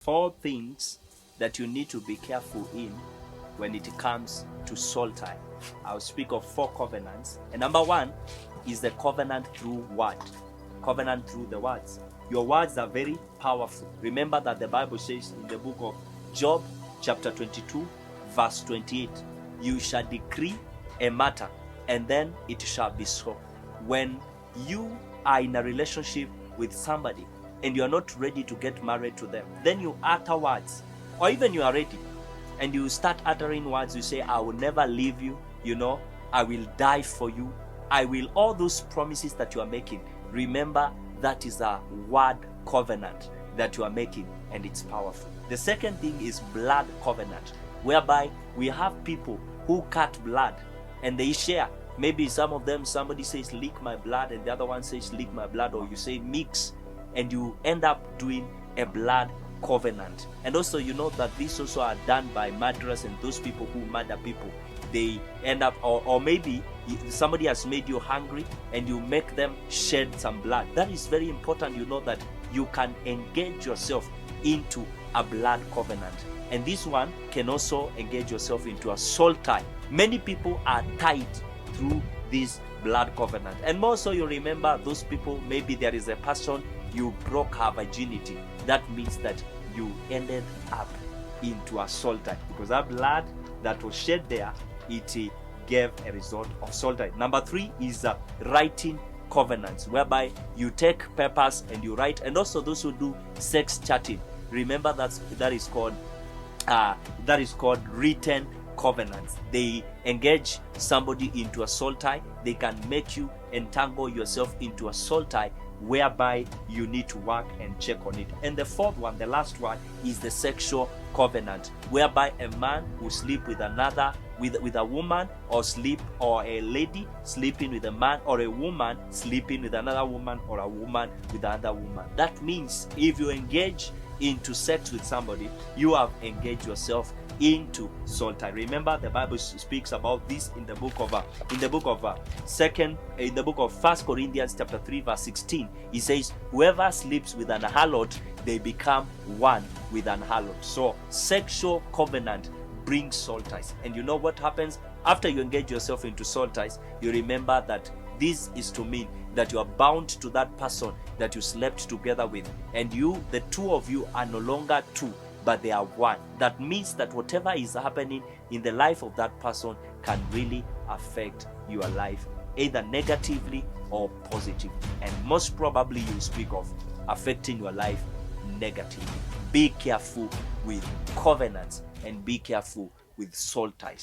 Four things that you need to be careful in when it comes to soul tie. I'll speak of four covenants. And number one is the covenant through word. Covenant through the words. Your words are very powerful. Remember that the Bible says in the book of Job, chapter 22, verse 28, you shall decree a matter, and then it shall be so. When you are in a relationship with somebody and you are not ready to get married to them, then you utter words, or even you are ready and you start uttering words. You say, I will never leave you, I will die for you, I will, all those promises that you are making. Remember, that is a word covenant that you are making, and it's powerful. The second thing is blood covenant, whereby we have people who cut blood and they share. Maybe some of them, somebody says lick my blood and the other one says lick my blood, or you say mix, and you end up doing a blood covenant. And also, you know that these also are done by murderers and those people who murder people. They end up, or maybe somebody has made you hungry and you make them shed some blood. That is very important. You know that you can engage yourself into a blood covenant. And this one can also engage yourself into a soul tie. Many people are tied through this blood covenant. And more so, you remember those people, maybe there is a person, you broke her virginity. That means that you ended up into a soul tie, because that blood that was shed there, it gave a result of soul tie. Number three is writing covenants, whereby you take papers and you write. And also those who do sex chatting, remember that is called written covenants. They engage somebody into a soul tie. They can make you entangle yourself into a soul tie, whereby you need to work and check on it. And the fourth one, the last one, is the sexual covenant, whereby a man will sleep with another, with a woman, or a lady sleeping with a man, or a woman sleeping with another woman, or a woman with another woman. That means if you engage into sex with somebody, you have engaged yourself into soul tie. Remember, the Bible speaks about this in the book of First Corinthians chapter 3 verse 16. It says, whoever sleeps with an harlot, they become one with an harlot. So sexual covenant brings soul ties. And you know what happens after you engage yourself into soul ties? You remember that this is to mean that you are bound to that person that you slept together with, and the two of you are no longer two, but they are one. That means that whatever is happening in the life of that person can really affect your life, either negatively or positively. And most probably you speak of affecting your life negatively. Be careful with covenants and be careful with soul ties.